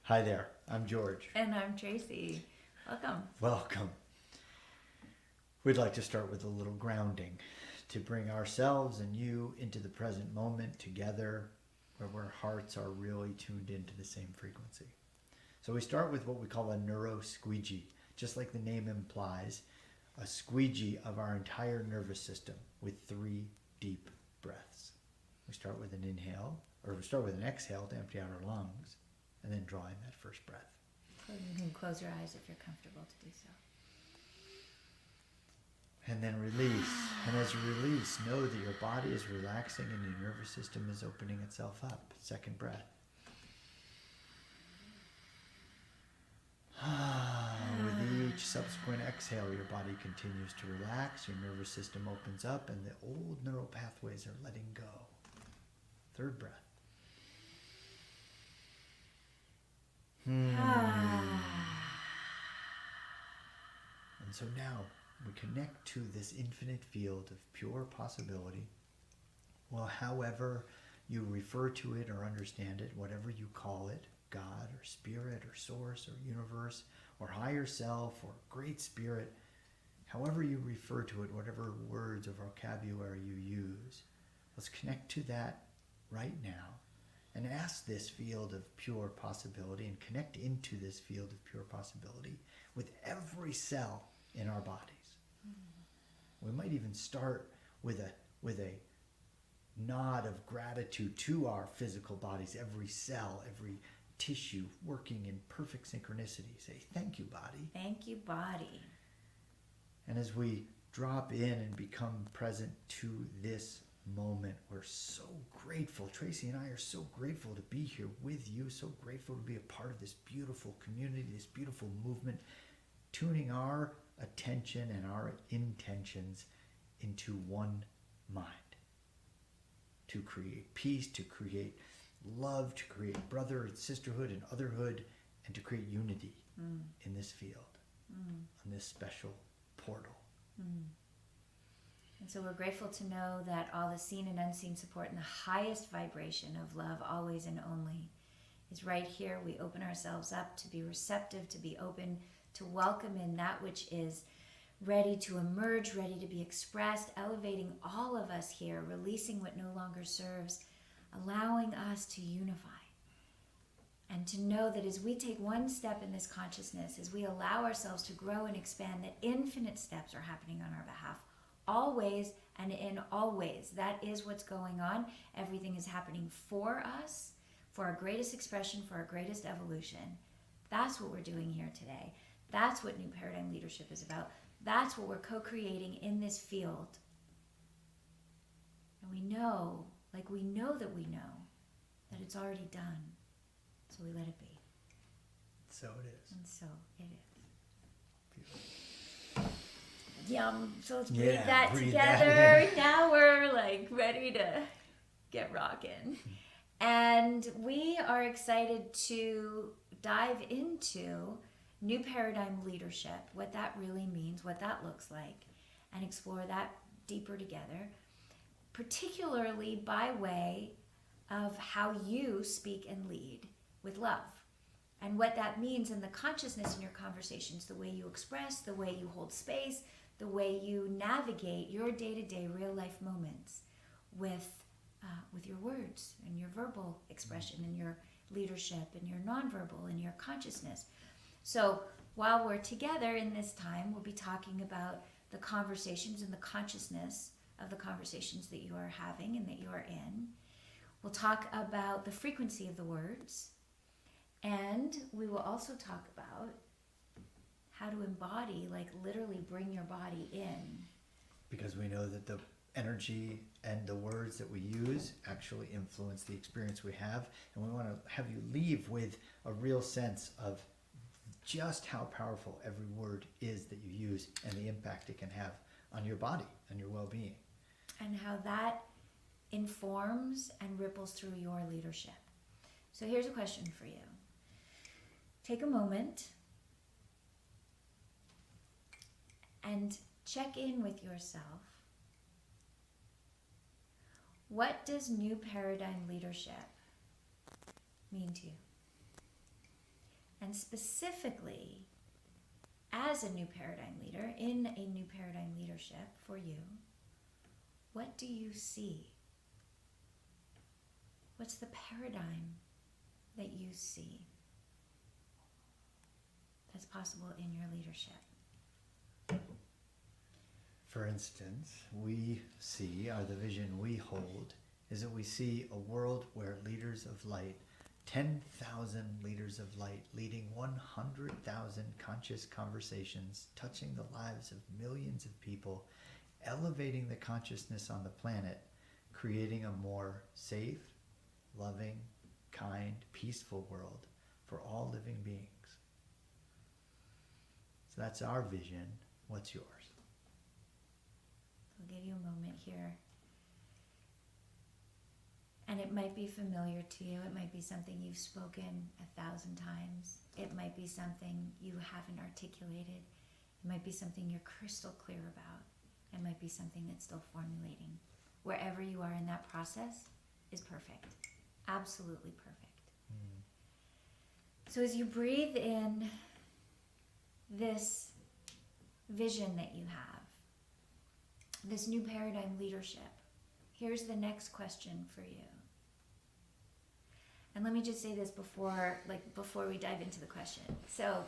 Hi there, I'm George. And I'm Tracey. Welcome. Welcome. We'd like to start with a little grounding to bring ourselves and you into the present moment together where our hearts are really tuned into the same frequency. So we start with what we call a neuro squeegee, just like the name implies, a squeegee of our entire nervous system with 3 deep breaths. We start with an inhale, or we start with an exhale to empty out our lungs, and then draw in that first breath. You can close your eyes if you're comfortable to do so. And then release. And as you release, know that your body is relaxing and your nervous system is opening itself up. Second breath. With each subsequent exhale, your body continues to relax, your nervous system opens up, and the old neural pathways are letting go. Third breath. And so now we connect to this infinite field of pure possibility. Well, however you refer to it or understand it, whatever you call it, God or spirit or source or universe or higher self or great spirit, however you refer to it, whatever words or vocabulary you use, let's connect to that right now. And ask this field of pure possibility and connect into this field of pure possibility with every cell in our bodies. We might even start with a nod of gratitude to our physical bodies, every cell, every tissue working in perfect synchronicity. Say, thank you, body. Thank you, body. And as we drop in and become present to this moment, we're so grateful. Tracey and I are so grateful to be here with you, so grateful to be a part of this beautiful community, this beautiful movement, tuning our attention and our intentions into one mind to create peace, to create love, to create brother and sisterhood and otherhood, and to create unity in this field, on this special portal. And so we're grateful to know that all the seen and unseen support and the highest vibration of love, always and only, is right here. We open ourselves up to be receptive, to be open, to welcome in that which is ready to emerge, ready to be expressed, elevating all of us here, releasing what no longer serves, allowing us to unify. And to know that as we take one step in this consciousness, as we allow ourselves to grow and expand, that infinite steps are happening on our behalf. Always and in all ways. That is what's going on. Everything is happening for us, for our greatest expression, for our greatest evolution. That's what we're doing here today. That's what New Paradigm Leadership is about. That's what we're co-creating in this field. And we know, like we know that it's already done. So we let it be. So it is. And so it is. Beautiful. Yum. So let's breathe that breathe together. that in. Now we're like ready to get rocking. And we are excited to dive into New Paradigm Leadership, what that really means, what that looks like, and explore that deeper together, particularly by way of how you speak and lead with love. And what that means in the consciousness in your conversations, the way you express, the way you hold space, the way you navigate your day-to-day real-life moments with your words and your verbal expression and your leadership and your nonverbal and your consciousness. So while we're together in this time, we'll be talking about the conversations and the consciousness of the conversations that you are having and that you are in. We'll talk about the frequency of the words, and we will also talk about how to embody, like literally bring your body in. Because we know that the energy and the words that we use actually influence the experience we have. And we want to have you leave with a real sense of just how powerful every word is that you use and the impact it can have on your body and your well-being. And how that informs and ripples through your leadership. So here's a question for you. Take a moment and check in with yourself. What does New Paradigm Leadership mean to you? And specifically, as a new paradigm leader, in a new paradigm leadership for you, what do you see? What's the paradigm that you see that's possible in your leadership? For instance, we see, or the vision we hold, is that we see a world where leaders of light, 10,000 leaders of light, leading 100,000 conscious conversations, touching the lives of millions of people, elevating the consciousness on the planet, creating a more safe, loving, kind, peaceful world for all living beings. So that's our vision. What's yours? I'll give you a moment here. And it might be familiar to you. It might be something you've spoken 1,000 times. It might be something you haven't articulated. It might be something you're crystal clear about. It might be something that's still formulating. Wherever you are in that process is perfect. Absolutely perfect. So as you breathe in this vision that you have, this new paradigm leadership, here's the next question for you. And let me just say this before we dive into the question. So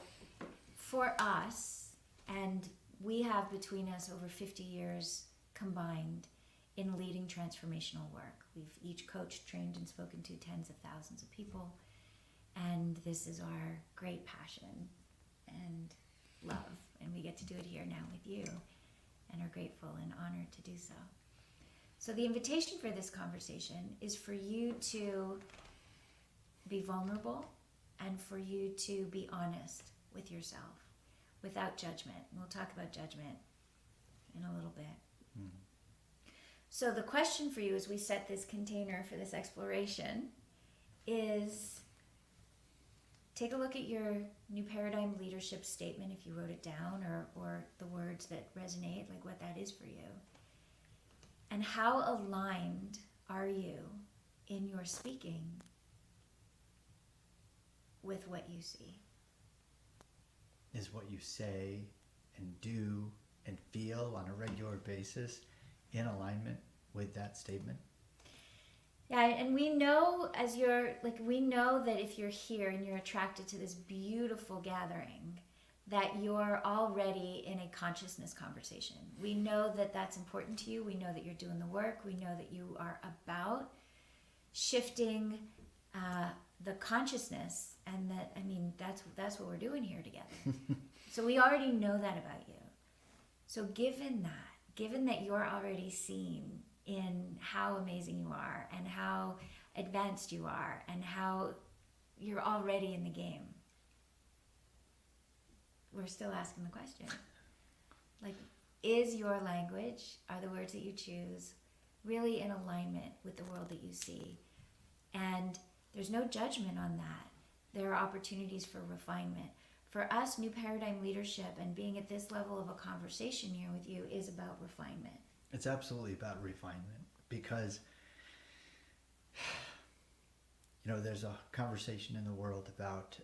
for us, and we have between us over 50 years combined in leading transformational work. We've each coached, trained, and spoken to tens of thousands of people. And this is our great passion and love. And we get to do it here now with you, and are grateful and honored to do so. So the invitation for this conversation is for you to be vulnerable and for you to be honest with yourself without judgment. And we'll talk about judgment in a little bit. So the question for you as we set this container for this exploration is take a look at your new paradigm leadership statement if you wrote it down, or the words that resonate, like what that is for you. And how aligned are you in your speaking with what you see? Is what you say and do and feel on a regular basis in alignment with that statement? Yeah, and we know we know that if you're here and you're attracted to this beautiful gathering, that you're already in a consciousness conversation. We know that that's important to you. We know that you're doing the work. We know that you are about shifting the consciousness, and that's what we're doing here together. So we already know that about you. So given that you're already seen in how amazing you are and how advanced you are and how you're already in the game, we're still asking the question, like, is your language, are the words that you choose really in alignment with the world that you see? And there's no judgment on that. There are opportunities for refinement. For us, new paradigm leadership and being at this level of a conversation here with you is about refinement. It's absolutely about refinement, because there's a conversation in the world about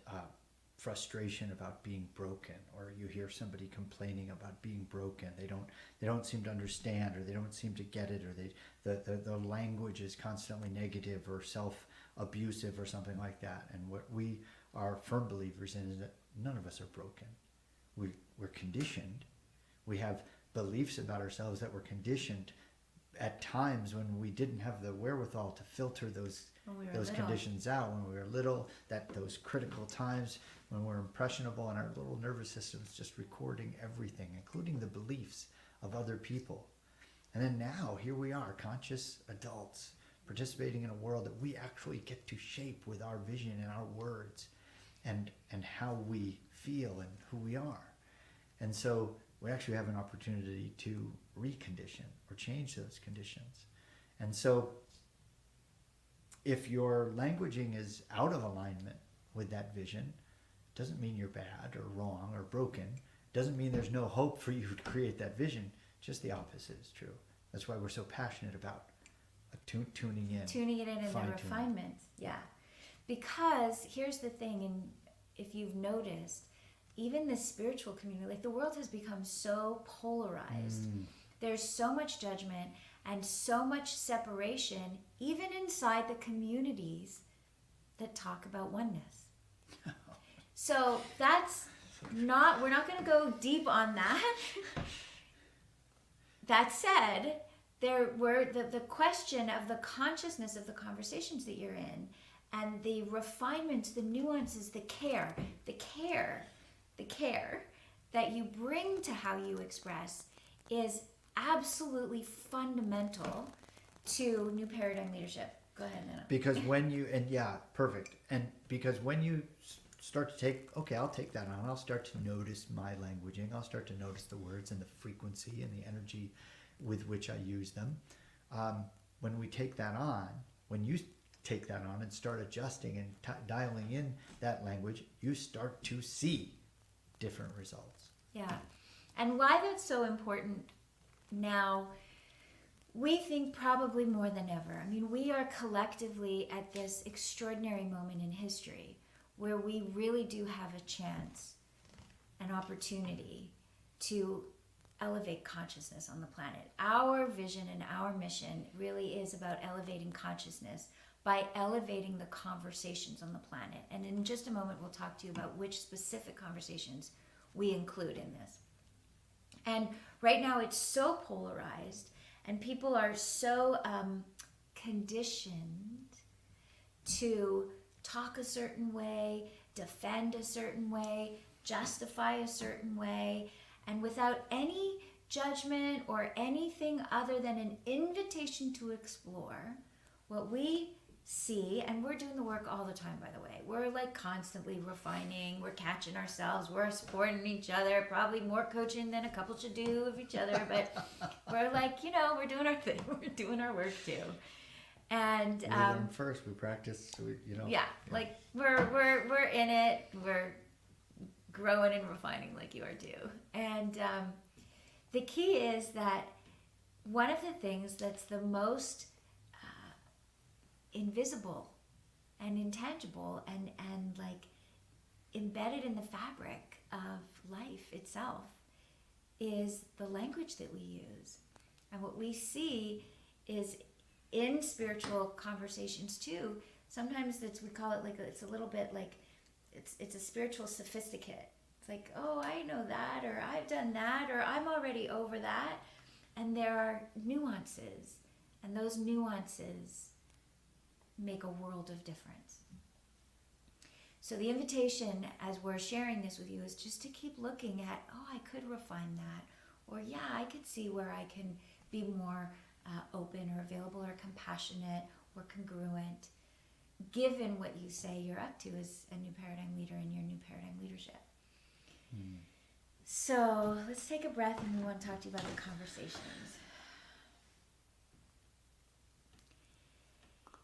frustration about being broken, or you hear somebody complaining about being broken. They don't seem to understand, or they don't seem to get it, or the language is constantly negative or self-abusive or something like that. And what we are firm believers in is that none of us are broken. We're conditioned. We have beliefs about ourselves that were conditioned at times when we didn't have the wherewithal to filter those conditions out when we were little, that those critical times when we're impressionable and our little nervous system is just recording everything, including the beliefs of other people. And then now, here we are, conscious adults, participating in a world that we actually get to shape with our vision and our words and how we feel and who we are. And so we actually have an opportunity to recondition or change those conditions. And so if your languaging is out of alignment with that vision, doesn't mean you're bad or wrong or broken. Doesn't mean there's no hope for you to create that vision. Just the opposite is true. That's why we're so passionate about tuning in. Tuning it in and the refinement. Yeah. Because here's the thing, if you've noticed, even the spiritual community, like the world has become so polarized. There's so much judgment and so much separation, even inside the communities that talk about oneness. So that's not, we're not going to go deep on that. That said, there were the question of the consciousness of the conversations that you're in, and the refinements, the nuances, the care that you bring to how you express is absolutely fundamental to New Paradigm Leadership. Go ahead, Nana. Because when you, and yeah, perfect. And because when you start to take, okay, I'll take that on. I'll start to notice my languaging. I'll start to notice the words and the frequency and the energy with which I use them. When we take that on, when you take that on and start adjusting and dialing in that language, you start to see different results. Yeah. And why that's so important now, we think probably more than ever. I mean, we are collectively at this extraordinary moment in history where we really do have a chance, an opportunity to elevate consciousness on the planet. Our vision and our mission really is about elevating consciousness by elevating the conversations on the planet. And in just a moment, we'll talk to you about which specific conversations we include in this. And right now, it's so polarized, and people are so conditioned to talk a certain way, defend a certain way, justify a certain way, and without any judgment or anything other than an invitation to explore what we see. And we're doing the work all the time, by the way. We're like constantly refining, we're catching ourselves, we're supporting each other, probably more coaching than a couple should do of each other, but we're like, you know, we're doing our thing, we're doing our work too. And we learn first, we practice, yeah, like we're in it, we're growing and refining like you are too. And the key is that one of the things that's the most invisible and intangible and like embedded in the fabric of life itself is the language that we use. And what we see is in spiritual conversations too, sometimes we call it like, it's a little bit like, it's a spiritual sophisticate. It's like, oh, I know that, or I've done that, or I'm already over that. And there are nuances, and those nuances make a world of difference. So the invitation as we're sharing this with you is just to keep looking at, oh, I could refine that, or yeah, I could see where I can be more open or available or compassionate or congruent, given what you say you're up to as a new paradigm leader in your new paradigm leadership. So let's take a breath, and we want to talk to you about the conversations.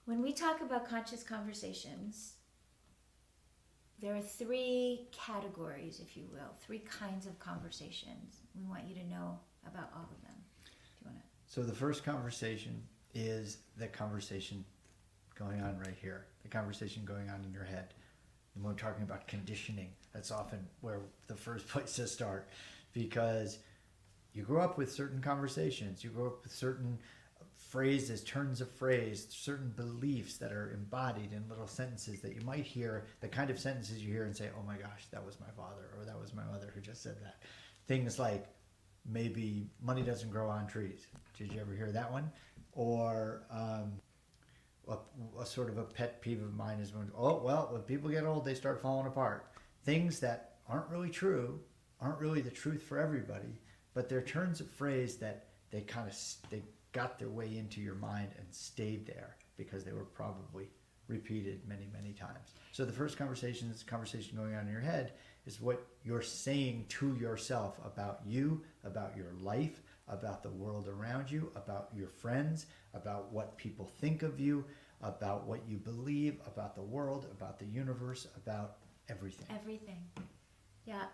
When we talk about conscious conversations, there are three categories, if you will, three kinds of conversations. We want you to know about all of them. Do you want to? So the first conversation is the conversation going on right here, the conversation going on in your head. And when we're talking about conditioning, that's often where the first place to start, because you grow up with certain conversations, you grow up with certain phrases, turns of phrase, certain beliefs that are embodied in little sentences that you might hear, the kind of sentences you hear and say, oh my gosh, that was my father, or that was my mother who just said that. Things like, maybe money doesn't grow on trees. Did you ever hear that one? Or a sort of a pet peeve of mine is when, oh, well, when people get old, they start falling apart. Things that aren't really true, aren't really the truth for everybody, but they're turns of phrase that they got their way into your mind and stayed there because they were probably repeated many, many times. So the first conversation, this conversation going on in your head, is what you're saying to yourself about you, about your life, about the world around you, about your friends, about what people think of you, about what you believe, about the world, about the universe, about everything. Everything. Yeah.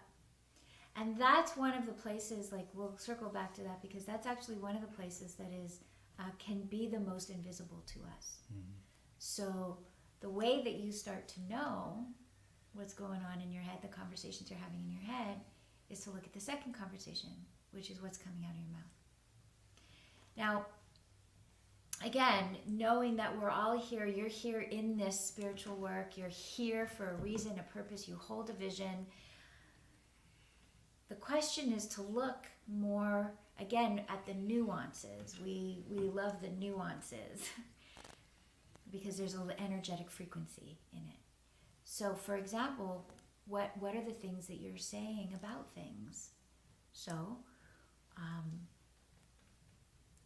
And that's one of the places, like we'll circle back to that, because that's actually one of the places that is can be the most invisible to us. Mm-hmm. So the way that you start to know what's going on in your head, the conversations you're having in your head, is to look at the second conversation, which is what's coming out of your mouth. Now, again, knowing that we're all here, you're here in this spiritual work, you're here for a reason, a purpose, you hold a vision. The question is to look more, again, at the nuances. We love the nuances because there's an energetic frequency in it. So, for example, what are the things that you're saying about things? So,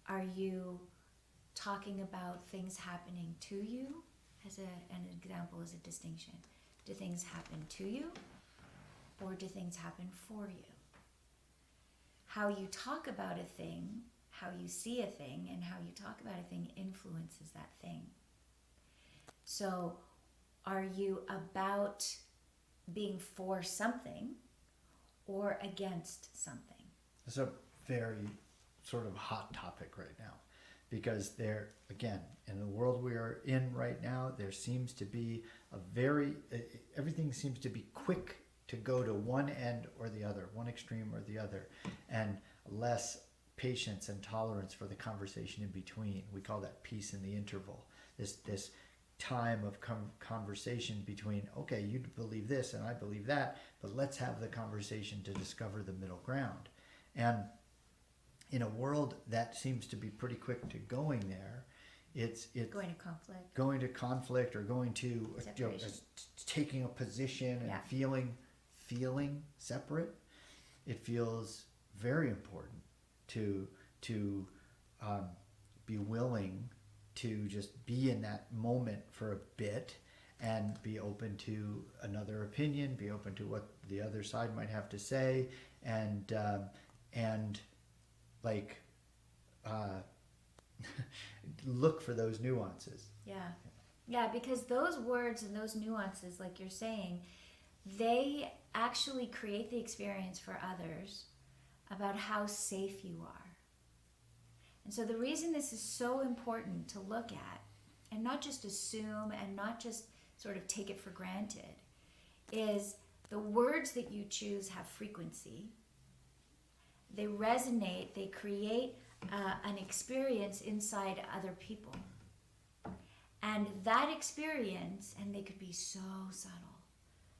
are you talking about things happening to you? As an example, as a distinction. Do things happen to you, or do things happen for you? How you talk about a thing, how you see a thing, and how you talk about a thing influences that thing. So, are you about being for something or against something? It's a very sort of hot topic right now, because there, again, in the world we are in right now, there seems to be everything seems to be quick to go to one end or the other, one extreme or the other, and less patience and tolerance for the conversation in between. We call that peace in the interval. This time of conversation between, okay, you believe this and I believe that, but let's have the conversation to discover the middle ground. And in a world that seems to be pretty quick to going there, it's Going to conflict. Going to conflict, or going to taking a position and feeling separate. It feels very important to be willing to just be in that moment for a bit and be open to another opinion, be open to what the other side might have to say, and look for those nuances. Yeah, because those words and those nuances, like you're saying, they actually create the experience for others about how safe you are. And so the reason this is so important to look at, and not just assume and not just sort of take it for granted, is the words that you choose have frequency. They resonate, they create an experience inside other people. And that experience, and they could be so subtle,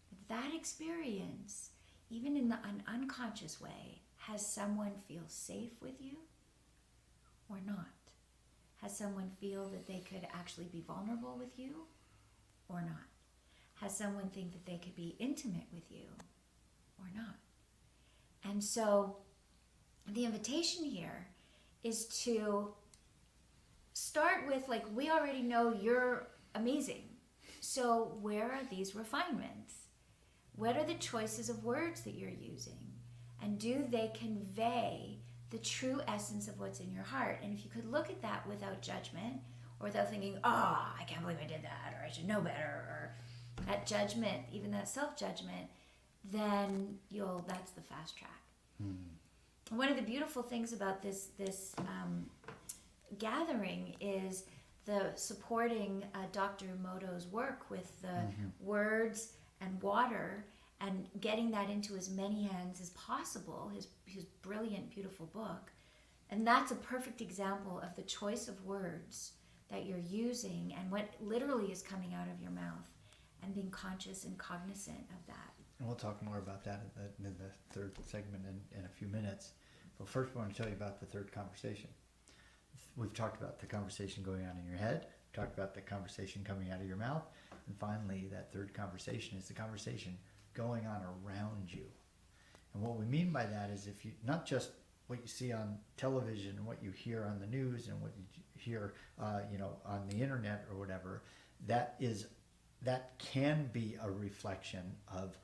but that experience, even in an unconscious way, has someone feel safe with you or not? Has someone feel that they could actually be vulnerable with you or not? Has someone think that they could be intimate with you or not? And so the invitation here is to start with, like, we already know you're amazing. So where are these refinements? What are the choices of words that you're using? And do they convey the true essence of what's in your heart? And if you could look at that without judgment, or without thinking, oh, I can't believe I did that, or I should know better, or that judgment, even that self-judgment, then that's the fast track. One of the beautiful things about this gathering is the supporting Dr. Emoto's work with the words and water, and getting that into as many hands as possible, his brilliant, beautiful book. And that's a perfect example of the choice of words that you're using and what literally is coming out of your mouth, and being conscious and cognizant of that. And we'll talk more about that in the third segment in a few minutes. But first, I want to tell you about the third conversation. We've talked about the conversation going on in your head, talked about the conversation coming out of your mouth, and finally, that third conversation is the conversation going on around you. And what we mean by that is, if you, not just what you see on television and what you hear on the news and what you hear on the internet or whatever, that can be a reflection of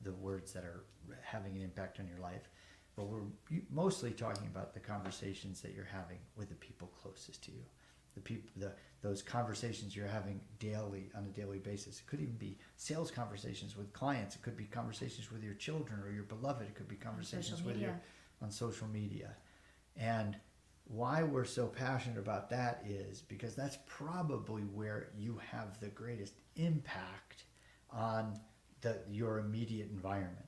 the words that are having an impact on your life. But we're mostly talking about the conversations that you're having with the people closest to you, those conversations you're having on a daily basis. It could even be sales conversations with clients. It could be conversations with your children or your beloved. It could be conversations on social media. And why we're so passionate about that is because that's probably where you have the greatest impact on your immediate environment.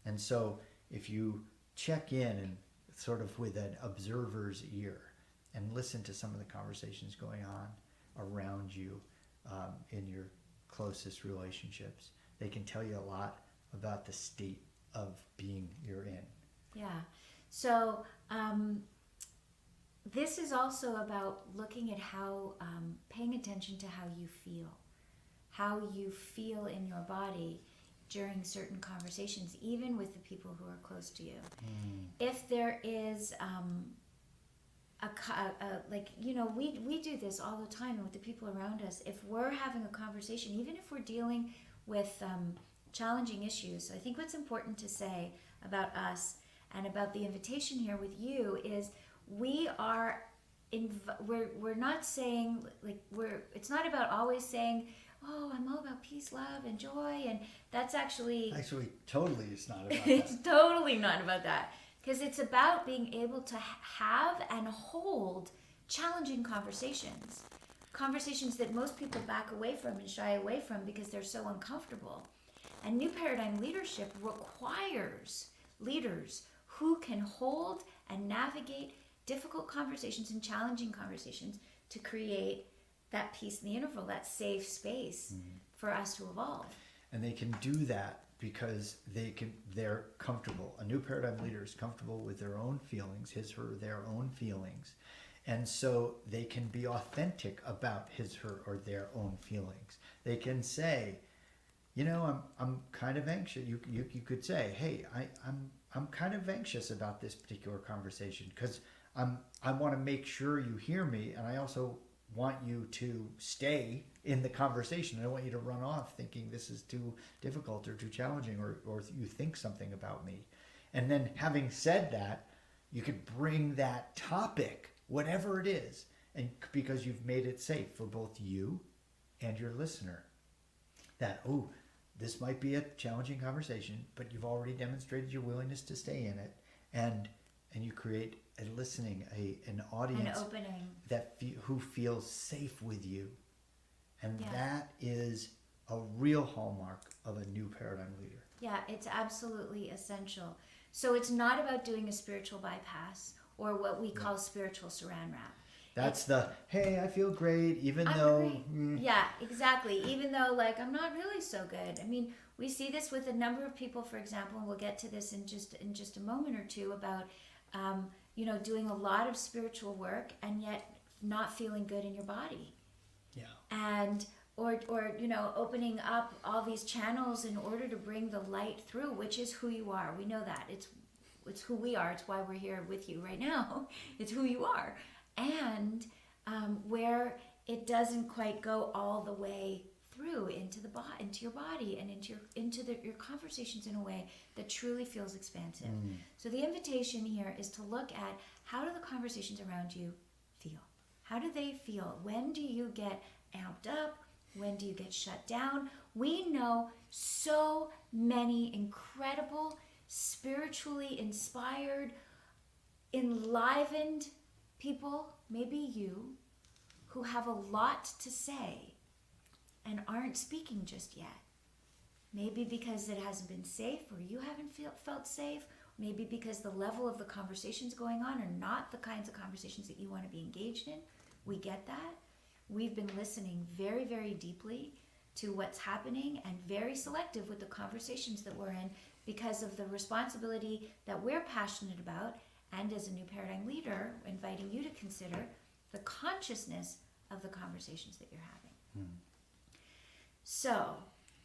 And so if you check in and sort of with an observer's ear and listen to some of the conversations going on around you in your closest relationships, they can tell you a lot about the state of being you're in. Yeah. So this is also about looking at how, paying attention to how you feel in your body during certain conversations, even with the people who are close to you. If there is we do this all the time with the people around us. If we're having a conversation, even if we're dealing with challenging issues, so I think what's important to say about us and about the invitation here with you is we're not saying it's not about always saying, oh, I'm all about peace, love, and joy, and that's actually totally it's not about it's that. totally not about that, because it's about being able to have and hold challenging conversations that most people back away from and shy away from because they're so uncomfortable. And New Paradigm Leadership requires leaders who can hold and navigate difficult conversations and challenging conversations to create that peace in the interval, that safe space for us to evolve. And they can do that because they're comfortable. A new paradigm leader is comfortable with their own feelings, their own feelings. And so they can be authentic about or their own feelings. They can say, I'm kind of anxious. You could say, hey, I'm kind of anxious about this particular conversation because I want to make sure you hear me, and I also want you to stay in the conversation. I don't want you to run off thinking this is too difficult or too challenging or you think something about me. And then having said that, you could bring that topic, whatever it is, and because you've made it safe for both you and your listener, that, this might be a challenging conversation, but you've already demonstrated your willingness to stay in it, and you create a listening, an audience, an opening who feels safe with you, and Yeah. that is a real hallmark of a new paradigm leader. Yeah, it's absolutely essential. So it's not about doing a spiritual bypass or what we call spiritual saran wrap. That's hey, I feel great, even I'm though... great. Yeah, exactly. Even though, I'm not really so good. I mean, we see this with a number of people, for example, and we'll get to this in just a moment or two about, doing a lot of spiritual work and yet not feeling good in your body. Yeah. And or opening up all these channels in order to bring the light through, which is who you are. We know that. It's who we are. It's why we're here with you right now. It's who you are. And where it doesn't quite go all the way through into your body and into your conversations in a way that truly feels expansive. So the invitation here is to look at, how do the conversations around you feel? How do they feel? When do you get amped up? When do you get shut down? We know so many incredible, spiritually inspired, enlivened people, maybe you, who have a lot to say and aren't speaking just yet. Maybe because it hasn't been safe, or you haven't felt safe. Maybe because the level of the conversations going on are not the kinds of conversations that you want to be engaged in. We get that. We've been listening very, very deeply to what's happening and very selective with the conversations that we're in because of the responsibility that we're passionate about, and as a new paradigm leader, inviting you to consider the consciousness of the conversations that you're having. So,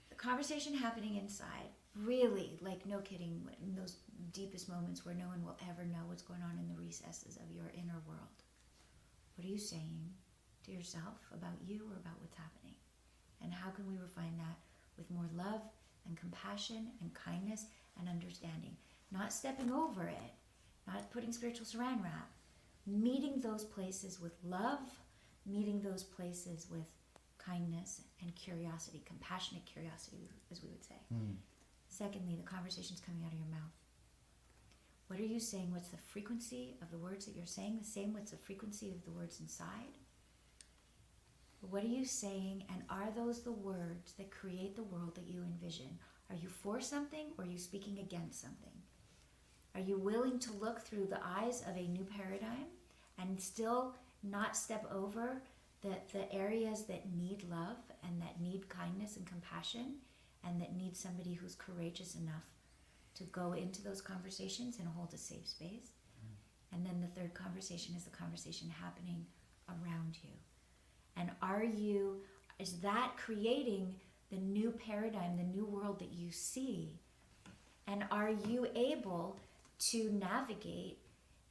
the conversation happening inside, really, no kidding, in those deepest moments where no one will ever know what's going on in the recesses of your inner world. What are you saying to yourself about you or about what's happening? And how can we refine that with more love and compassion and kindness and understanding? Not stepping over it, not putting spiritual saran wrap, meeting those places with love, meeting those places with kindness and curiosity, compassionate curiosity, as we would say. Secondly, the conversations coming out of your mouth. What are you saying? What's the frequency of the words that you're saying? The same, what's the frequency of the words inside? What are you saying, and are those the words that create the world that you envision? Are you for something, or are you speaking against something? Are you willing to look through the eyes of a new paradigm and still not step over the areas that need love and that need kindness and compassion and that need somebody who's courageous enough to go into those conversations and hold a safe space? And then the third conversation is the conversation happening around you. And is that creating the new paradigm, the new world that you see? And are you able to navigate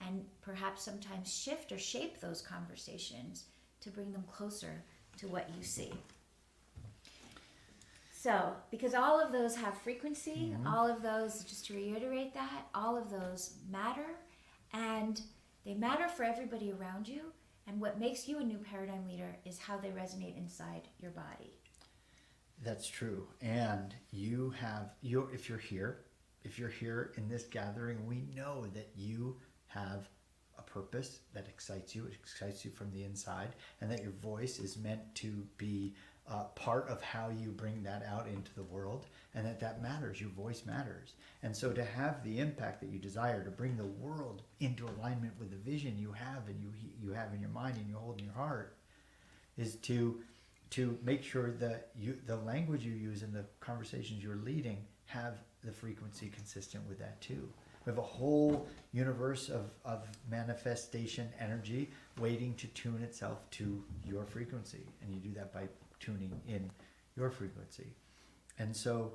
and perhaps sometimes shift or shape those conversations to bring them closer to what you see? So, because all of those have frequency, all of those, just to reiterate that, all of those matter, and they matter for everybody around you. And what makes you a new paradigm leader is how they resonate inside your body. That's true. And if you're here in this gathering, we know that you have a purpose that excites you. It excites you from the inside, and that your voice is meant to be part of how you bring that out into the world, and that matters. Your voice matters. And so to have the impact that you desire, to bring the world into alignment with the vision you have and you have in your mind and you hold in your heart, is to make sure that the language you use and the conversations you're leading have the frequency consistent with that too. We have a whole universe of manifestation energy waiting to tune itself to your frequency, and you do that by tuning in your frequency. And so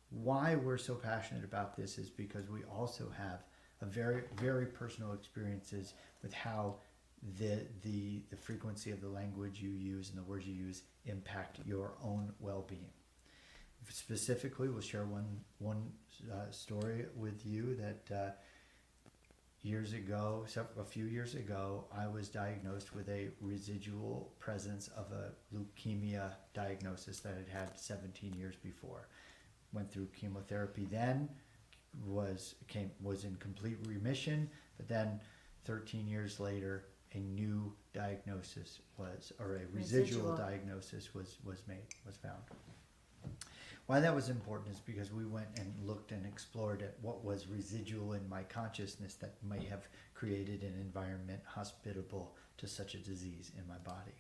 why we're so passionate about this is because we also have a very, very personal experiences with how the frequency of the language you use and the words you use impact your own well-being. Specifically, we'll share one story with you that a few years ago, I was diagnosed with a residual presence of a leukemia diagnosis that I'd had 17 years before. Went through chemotherapy then, was in complete remission, but then 13 years later, a new diagnosis a residual diagnosis was found. Why that was important is because we went and looked and explored at what was residual in my consciousness that may have created an environment hospitable to such a disease in my body.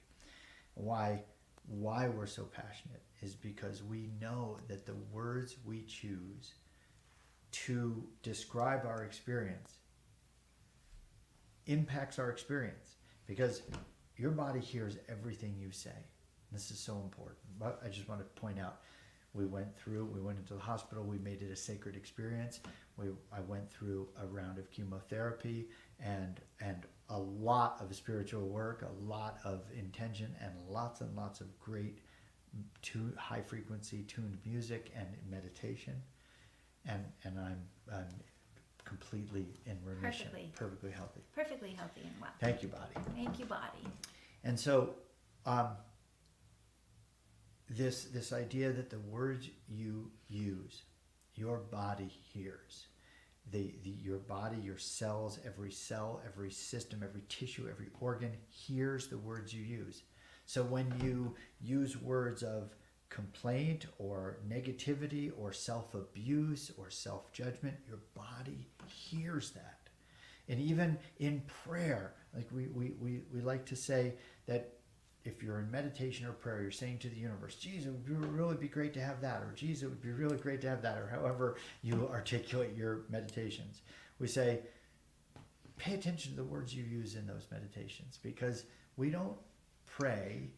Why we're so passionate is because we know that the words we choose to describe our experience impacts our experience, because your body hears everything you say. This is so important. But I just want to point out, we went into the hospital, we made it a sacred experience. I went through a round of chemotherapy and a lot of spiritual work, a lot of intention, and lots of great high frequency tuned music and meditation. And I'm completely in remission. Perfectly healthy. Perfectly healthy and well. Thank you, body. Thank you, body. And so this idea that the words you use, your body hears. Your body, your cells, every cell, every system, every tissue, every organ hears the words you use. So when you use words of complaint or negativity or self-abuse or self-judgment, your body hears that. And even in prayer, like we like to say that if you're in meditation or prayer, you're saying to the universe, geez, it would really be great to have that, or geez, it would be really great to have that, or however you articulate your meditations. We say, pay attention to the words you use in those meditations, because we don't pray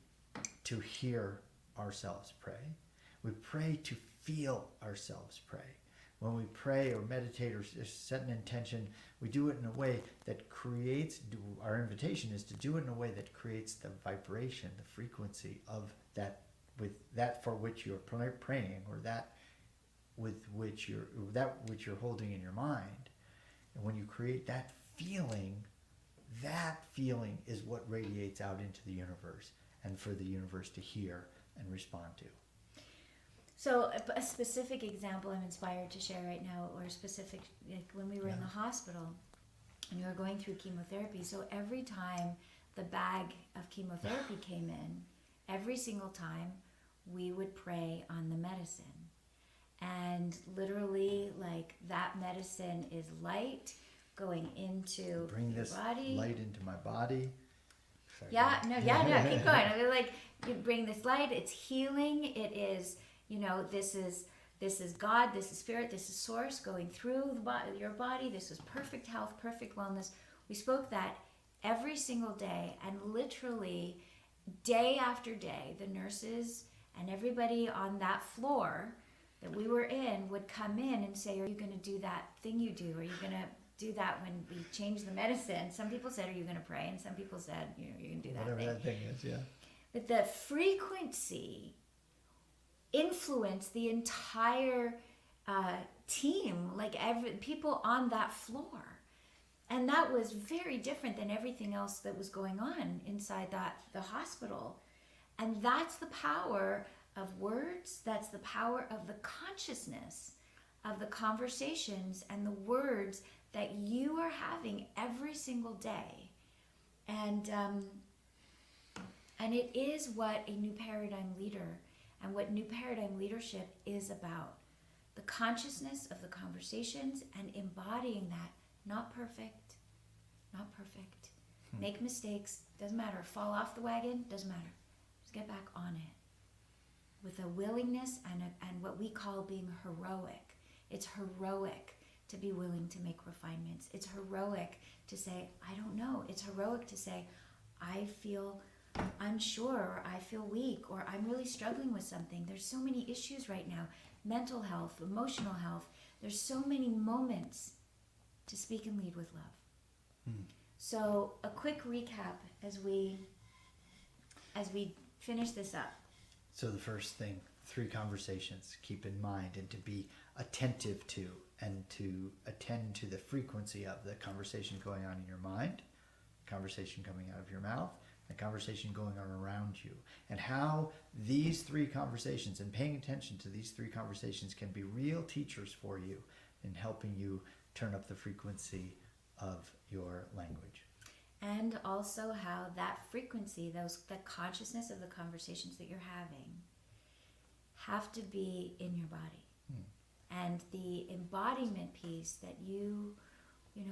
to hear ourselves pray. We pray to feel ourselves pray. When we pray or meditate or set an intention, we do it in a way that creates, our invitation is to do it in a way that creates the vibration, the frequency of that, with that for which you're praying, or that with which you're holding in your mind. And when you create that feeling is what radiates out into the universe, and for the universe to hear and respond to. So a specific example I'm inspired to share right now, or specific, like when we were in the hospital and you were going through chemotherapy. So every time the bag of chemotherapy came in, every single time we would pray on the medicine. And literally, like, that medicine is light going into Bring your this body. light into my body. Sorry, Yeah, go no, ahead. yeah, keep going. I mean, like, you bring this light. It's healing. It is, this is God. This is spirit. This is source going through your body. This is perfect health, perfect wellness. We spoke that every single day, and literally day after day, the nurses and everybody on that floor that we were in would come in and say, "Are you going to do that thing you do? Are you going to do that when we change the medicine?" Some people said, "Are you going to pray?" And some people said, "You're going to do that Whatever thing." that thing is, yeah. But the frequency influenced the entire team, like people on that floor. And that was very different than everything else that was going on inside the hospital. And that's the power of words. That's the power of the consciousness of the conversations and the words that you are having every single day. And it is what a new paradigm leader and what new paradigm leadership is about. The consciousness of the conversations and embodying that. Not perfect. Make mistakes, doesn't matter. Fall off the wagon, doesn't matter. Just get back on it. With a willingness and what we call being heroic. It's heroic to be willing to make refinements. It's heroic to say, I don't know. It's heroic to say, I feel unsure, or I feel weak, or I'm really struggling with something. There's so many issues right now. Mental health, emotional health. There's so many moments to speak and lead with love. So a quick recap as we finish this up. So the first thing, 3 conversations, keep in mind and to be attentive to, and to attend to the frequency of the conversation going on in your mind, conversation coming out of your mouth, and conversation going on around you. And how these 3 conversations and paying attention to these 3 conversations can be real teachers for you in helping you turn up the frequency of your language. And also how that frequency, the consciousness of the conversations that you're having have to be in your body. And the embodiment piece that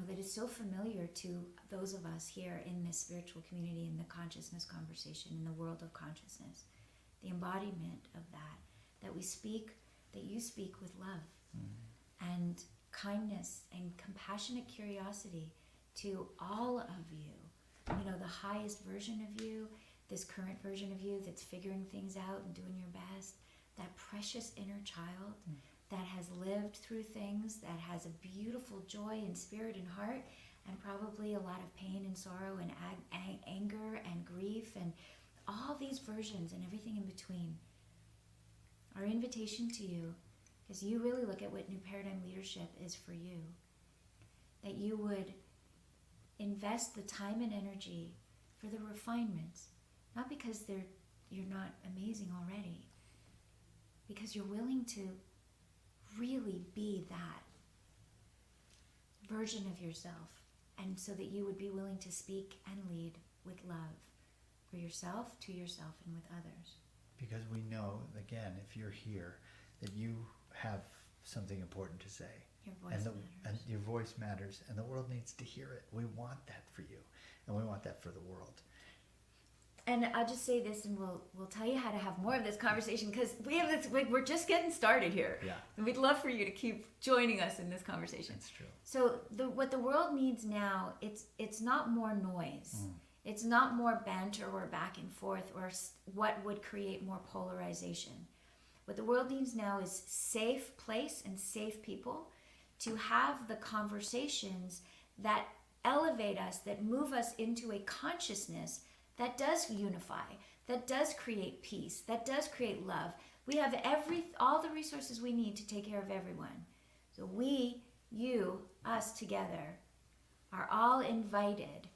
that is so familiar to those of us here in this spiritual community, in the consciousness conversation, in the world of consciousness. The embodiment of that we speak, that you speak with love and kindness and compassionate curiosity to all of you. The highest version of you, this current version of you that's figuring things out and doing your best, that precious inner child that has lived through things, that has a beautiful joy and spirit and heart, and probably a lot of pain and sorrow and anger and grief and all these versions and everything in between. Our invitation to you, because you really look at what New Paradigm Leadership is for you, that you would invest the time and energy for the refinements, not because you're not amazing already, because you're willing to really be that version of yourself, and so that you would be willing to speak and lead with love for yourself, to yourself, and with others. Because we know, again, if you're here, that you have something important to say. Your voice matters. And your voice matters, and the world needs to hear it. We want that for you, and we want that for the world. And I'll just say this, and we'll tell you how to have more of this conversation, because we're just getting started here. Yeah. And we'd love for you to keep joining us in this conversation. That's true. So what the world needs now, it's not more noise. It's not more banter or back and forth or what would create more polarization. What the world needs now is safe place and safe people to have the conversations that elevate us, that move us into a consciousness that does unify, that does create peace, that does create love. We have all the resources we need to take care of everyone. So we, you, us together are all invited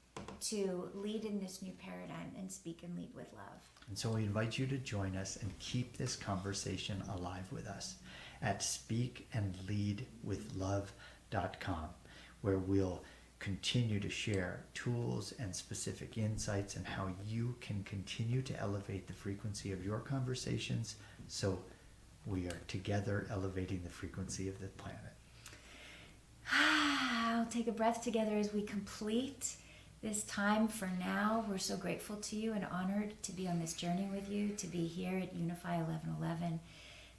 to lead in this new paradigm and speak and lead with love. And so we invite you to join us and keep this conversation alive with us at speakandleadwithlove.com, where we'll continue to share tools and specific insights and how you can continue to elevate the frequency of your conversations so we are together elevating the frequency of the planet. I'll take a breath together as we complete this time for now. We're so grateful to you and honored to be on this journey with you, to be here at Unify 1111.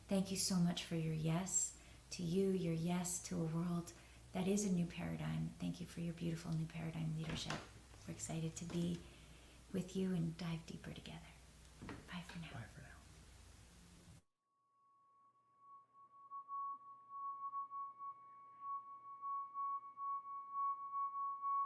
Thank you so much for your yes to you, your yes to a world that is a new paradigm. Thank you for your beautiful new paradigm leadership. We're excited to be with you and dive deeper together. Bye for now. Bye.